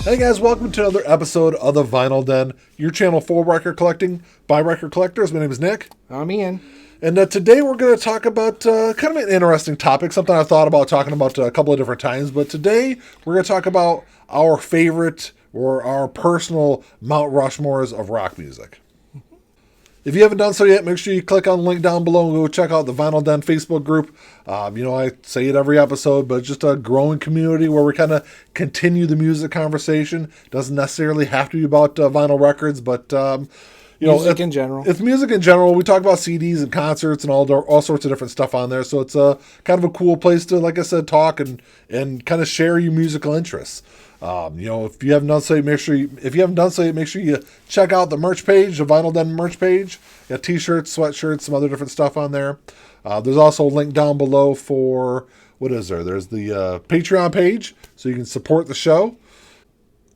Hey guys, welcome to another episode of the Vinyl Den, your channel for record collecting by record collectors. My name is Nick. I'm Ian. And today we're going to talk about kind of an interesting topic, something I've thought about talking about a couple of different times. But today we're going to talk about our favorite or our personal Mount Rushmores of rock music. If you haven't done so yet, make sure you click on the link down below and go check out the Vinyl Den Facebook group. I say it every episode, but it's just a growing community where we kind of continue the music conversation. Doesn't necessarily have to be about vinyl records, but Music in general. It's music in general. We talk about CDs and concerts and all sorts of different stuff on there. So it's a kind of a cool place to, like I said, talk and kind of share your musical interests. If you haven't done so, make sure you check out the merch page, the Vinyl Den merch page. Got t-shirts, sweatshirts, some other different stuff on there. There's also a link down below for there's the Patreon page, so you can support the show.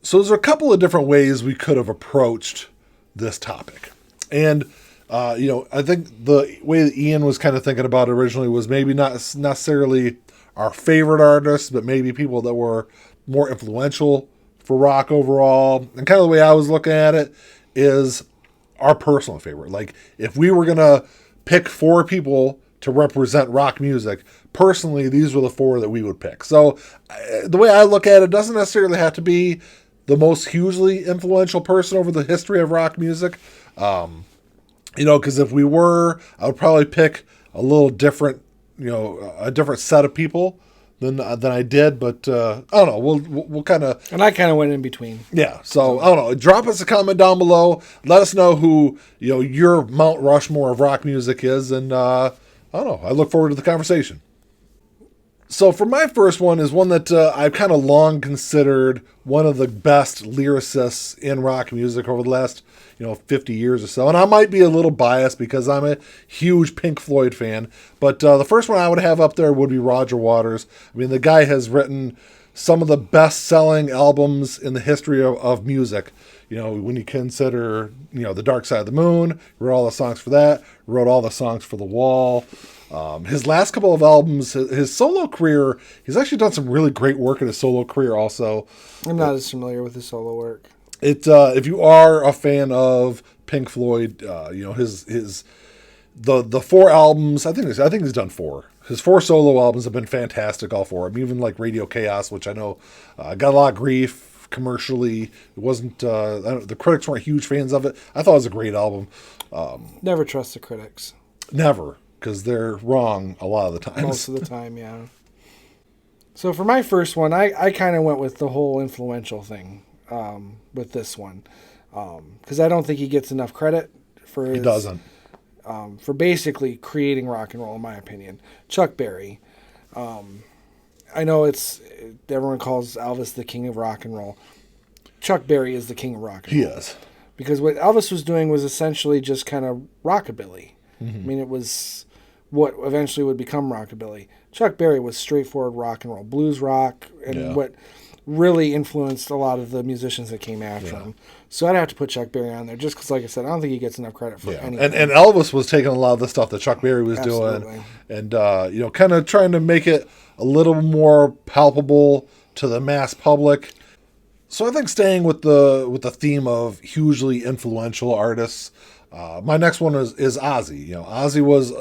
So there's a couple of different ways we could have approached this topic, and I think the way that Ian was kind of thinking about it originally was maybe not necessarily our favorite artists, but maybe people that were more influential for rock overall. And kind of the way I was looking at it is our personal favorite. Like, if we were going to pick 4 people to represent rock music, personally, these were the 4 that we would pick. So the way I look at it doesn't necessarily have to be the most hugely influential person over the history of rock music. Because if we were, I would probably pick a little different, a different set of people than I did, but I don't know. We'll kind of... And I kind of went in between. Yeah, so I don't know. Drop us a comment down below. Let us know who your Mount Rushmore of rock music is, and I don't know. I look forward to the conversation. So for my first one is one that I've kind of long considered one of the best lyricists in rock music over the last 50 years or so. And I might be a little biased because I'm a huge Pink Floyd fan. But the first one I would have up there would be Roger Waters. I mean, the guy has written some of the best-selling albums in the history of music. When you consider, The Dark Side of the Moon, he wrote all the songs for that, wrote all the songs for The Wall. His last couple of albums, his solo career, he's actually done some really great work in his solo career also. I'm not as familiar with his solo work. If you are a fan of Pink Floyd, the 4 albums, I think he's done 4. His 4 solo albums have been fantastic, all 4. I mean, even like Radio Chaos, which I know got a lot of grief commercially. It wasn't, the critics weren't huge fans of it. I thought it was a great album. Never trust the critics. Never, because they're wrong a lot of the time. Most of the time, yeah. So for my first one, I kind of went with the whole influential thing with this one. Because I don't think he gets enough credit for his... He doesn't. For basically creating rock and roll, in my opinion. Chuck Berry. I know everyone calls Elvis the king of rock and roll. Chuck Berry is the king of rock and roll. He is. Because what Elvis was doing was essentially just kind of rockabilly. Mm-hmm. I mean, it was what eventually would become rockabilly. Chuck Berry was straightforward rock and roll, blues rock, and what really influenced a lot of the musicians that came after him. So I'd have to put Chuck Berry on there just because, like I said, I don't think he gets enough credit for anything. And Elvis was taking a lot of the stuff that Chuck Berry was doing and, kind of trying to make it a little more palpable to the mass public. So I think staying with the theme of hugely influential artists, my next one is Ozzy. Ozzy was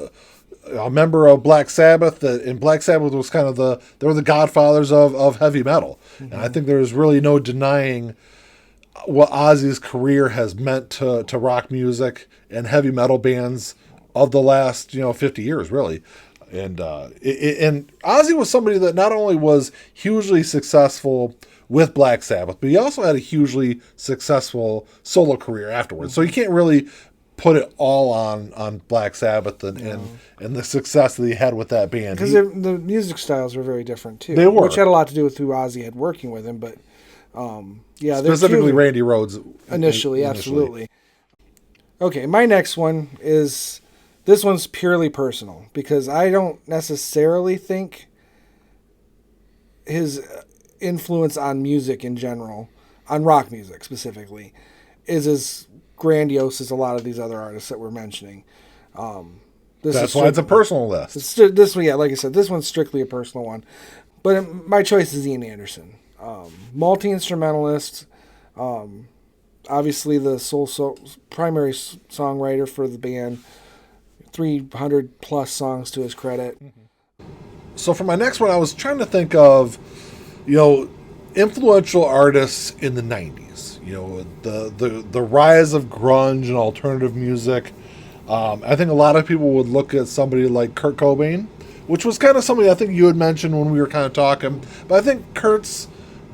a member of Black Sabbath, and Black Sabbath was kind of they were the godfathers of heavy metal. Mm-hmm. And I think there's really no denying what Ozzy's career has meant to rock music and heavy metal bands of the last 50 years, really. And and Ozzy was somebody that not only was hugely successful with Black Sabbath, but he also had a hugely successful solo career afterwards. So you can't really put it all on Black Sabbath and the success that he had with that band. Because the music styles were very different too. They were. Which had a lot to do with who Ozzy had working with him, but specifically Randy Rhoads initially, absolutely. Okay, my next one is, this one's purely personal because I don't necessarily think his influence on music in general, on rock music specifically, is as grandiose as a lot of these other artists that we're mentioning. That's why it's a personal list. This one, like I said, this one's strictly a personal one. But my choice is Ian Anderson. Multi-instrumentalist. Obviously the primary songwriter for the band. 300 plus songs to his credit. So for my next one, I was trying to think of, influential artists in the 90s. The rise of grunge and alternative music. I think a lot of people would look at somebody like Kurt Cobain, which was kind of somebody I think you had mentioned when we were kind of talking. But I think Kurt's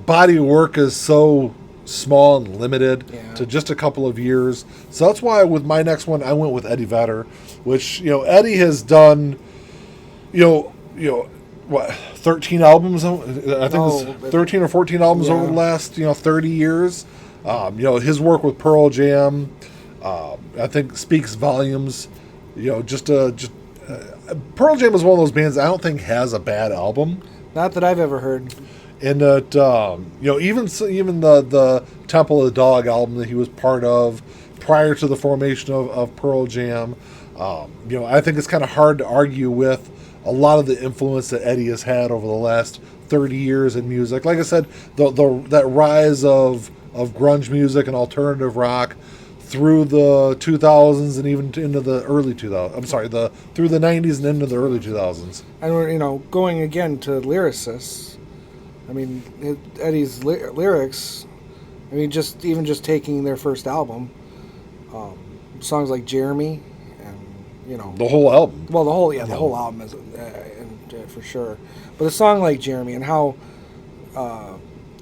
body of work is so small and limited to just a couple of years. So that's why with my next one, I went with Eddie Vedder, which, Eddie has done, 13 albums. I think it's 13 or 14 albums over the last, 30 years. His work with Pearl Jam, I think speaks volumes. Pearl Jam is one of those bands I don't think has a bad album. Not that I've ever heard. And that, even the Temple of the Dog album that he was part of prior to the formation of Pearl Jam, I think it's kind of hard to argue with a lot of the influence that Eddie has had over the last 30 years in music. Like I said, that rise of grunge music and alternative rock through the 2000s and even into the early 2000s. I'm sorry, through the 90s and into the early 2000s. And going again to lyricists. I mean, Eddie's lyrics. I mean, just taking their first album, songs like Jeremy, and the whole album. Well, the whole album is for sure. But a song like Jeremy and how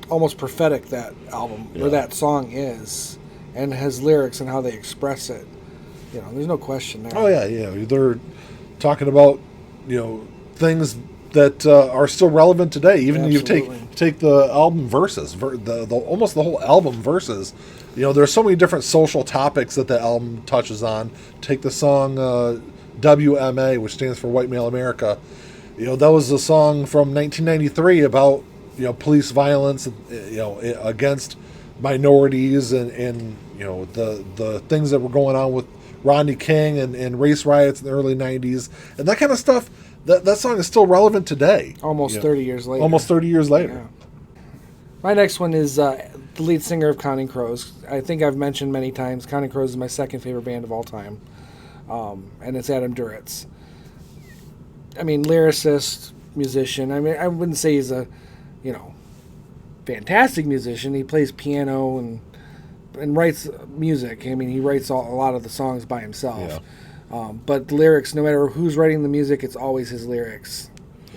almost prophetic that album or that song is, and his lyrics and how they express it. There's no question there. Oh yeah. They're talking about things that are still relevant today. Even you take the album verses, almost the whole album verses. There's so many different social topics that the album touches on. Take the song WMA, which stands for White Male America. That was a song from 1993 about police violence, against minorities and the things that were going on with Rodney King and race riots in the early 90s and that kind of stuff. That song is still relevant today. Almost 30 years later. Almost 30 years later. Yeah. My next one is the lead singer of Counting Crows. I think I've mentioned many times, Counting Crows is my second favorite band of all time. And it's Adam Duritz. I mean, lyricist, musician. I mean, I wouldn't say he's a, fantastic musician. He plays piano and writes music. I mean, he writes a lot of the songs by himself. Yeah. But the lyrics, no matter who's writing the music, it's always his lyrics.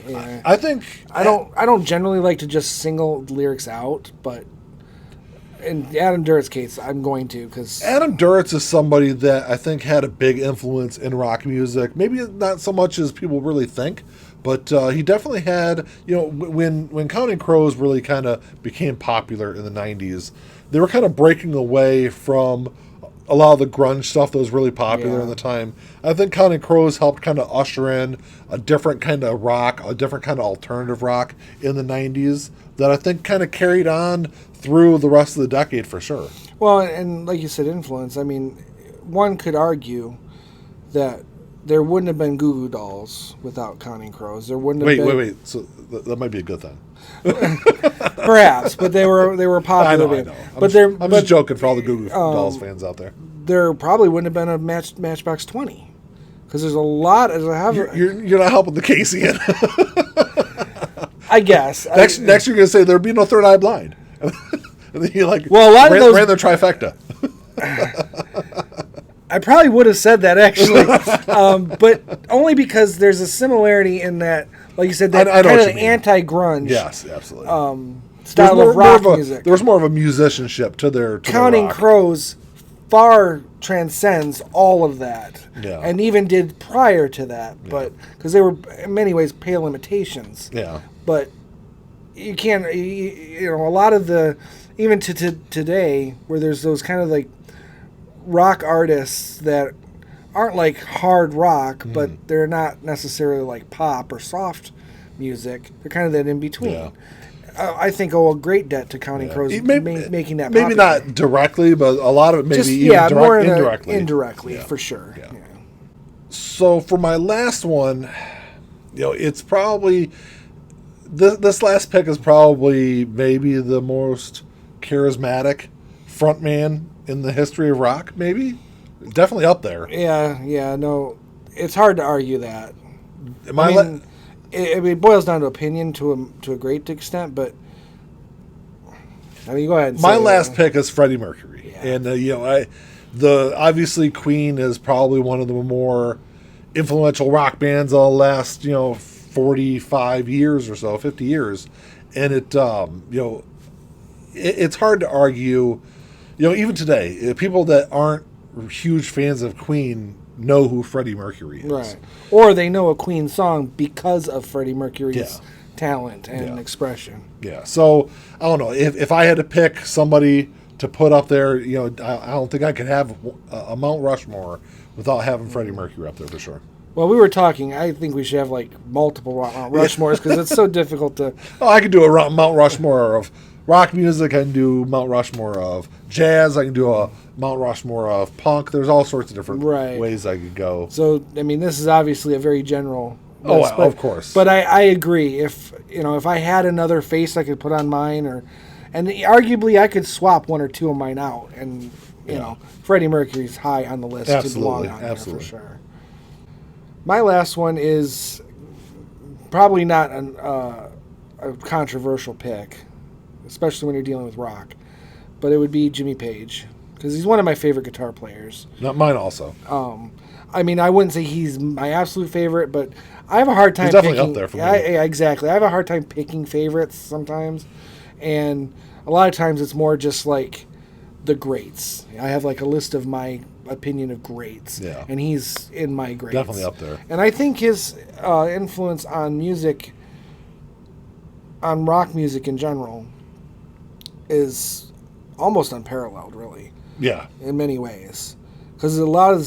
Yeah. I think I don't generally like to just single lyrics out, but in Adam Duritz's case, I'm going to because Adam Duritz is somebody that I think had a big influence in rock music. Maybe not so much as people really think, but he definitely had. When Counting Crows really kind of became popular in the '90s, they were kind of breaking away from a lot of the grunge stuff that was really popular in the time. I think Counting Crows helped kind of usher in a different kind of rock, a different kind of alternative rock in the 90s that I think kind of carried on through the rest of the decade for sure. Well, and like you said, influence. I mean, one could argue that there wouldn't have been Goo Goo Dolls without Counting Crows. There wouldn't have been... Wait. So that might be a good thing. Perhaps, but they were popular. I know. I'm just joking for all the Goo Goo Dolls fans out there. There probably wouldn't have been a Matchbox 20 because there's a lot. You're not helping the case again. I guess. Next you're going to say there'd be no Third Eye Blind, and then you a lot of those ran their trifecta. I probably would have said that actually, but only because there's a similarity in that, like you said, that kind of anti-grunge. Yes, absolutely. Style of rock music. There was more of a musicianship to their Counting Crows far transcends all of that, and even did prior to that, but because they were in many ways pale imitations. Yeah, but you can't, a lot of the even to today where there's those kind of like rock artists that aren't like hard rock, but they're not necessarily like pop or soft music. They're kind of that in between. Yeah. I think owe a great debt to Counting Crows making that popular. Maybe not directly, but a lot of it maybe more indirectly. Indirectly, for sure. Yeah. Yeah. So for my last one, it's probably this last pick is probably maybe the most charismatic frontman in the history of rock. Maybe, definitely up there. Yeah, no, it's hard to argue that. It boils down to opinion to a great extent, but I mean, go ahead. And my last pick is Freddie Mercury, and obviously Queen is probably one of the more influential rock bands of the last 45 years or so, 50 years, and it's hard to argue. Even today, people that aren't huge fans of Queen know who Freddie Mercury is. Right. Or they know a Queen song because of Freddie Mercury's talent and expression. Yeah. So, I don't know. If I had to pick somebody to put up there, I don't think I could have a Mount Rushmore without having Freddie Mercury up there for sure. Well, we were talking, I think we should have multiple Mount Rushmores because it's so difficult to... Oh, I could do a Mount Rushmore of rock music. I can do Mount Rushmore of jazz. I can do a Mount Rushmore of punk. There's all sorts of different ways I could go. So, I mean, this is obviously a very general list, of course. But I agree. If I had another face I could put on mine, and arguably I could swap one or two of mine out, and Freddie Mercury's high on the list to belong on there for sure. My last one is probably not a controversial pick, especially when you're dealing with rock, but it would be Jimmy Page, because he's one of my favorite guitar players. Not mine also. I mean, I wouldn't say he's my absolute favorite, but I have a hard time he's definitely up there for me. Exactly. I have a hard time picking favorites sometimes, and a lot of times it's more just the greats. I have a list of my opinion of greats, and he's in my greats. Definitely up there. And I think his influence on music, on rock music in general, is almost unparalleled, really. Yeah. In many ways. Because a lot of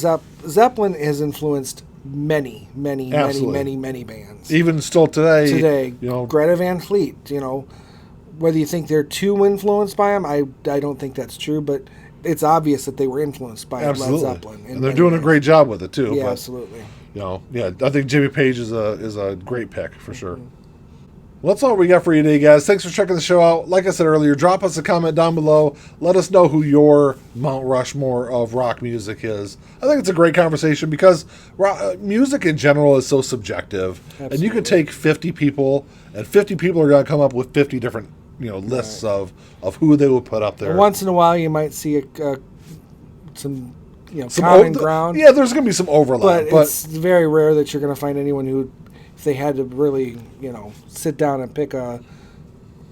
Zeppelin has influenced many bands. Even still today. Greta Van Fleet, whether you think they're too influenced by him, I don't think that's true, but it's obvious that they were influenced by Led Zeppelin. And they're doing a great job with it, too. Yeah, but, absolutely. I think Jimmy Page is a great pick, for sure. Well, that's all we got for you today, guys. Thanks for checking the show out. Like I said earlier, drop us a comment down below. Let us know who your Mount Rushmore of rock music is. I think it's a great conversation because music in general is so subjective. Absolutely. And you can take 50 people, and 50 people are going to come up with 50 different lists of who they would put up there. And once in a while, you might see some common ground. Yeah, there's going to be some overlap. But it's very rare that you're going to find anyone who, if they had to really, sit down and pick a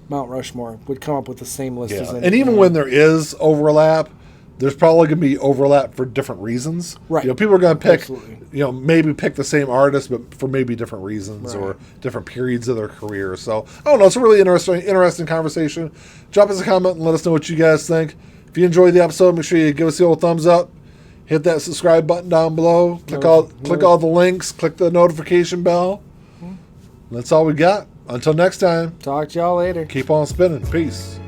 Mount Rushmore, would come up with the same list as anyone. And even when there is overlap, there's probably going to be overlap for different reasons. Right. People are going to pick, maybe pick the same artist, but for maybe different reasons or different periods of their career. So, I don't know. It's a really interesting conversation. Drop us a comment and let us know what you guys think. If you enjoyed the episode, make sure you give us the old thumbs up. Hit that subscribe button down below. Click all the links. Click the notification bell. That's all we got. Until next time. Talk to y'all later. Keep on spinning. Peace.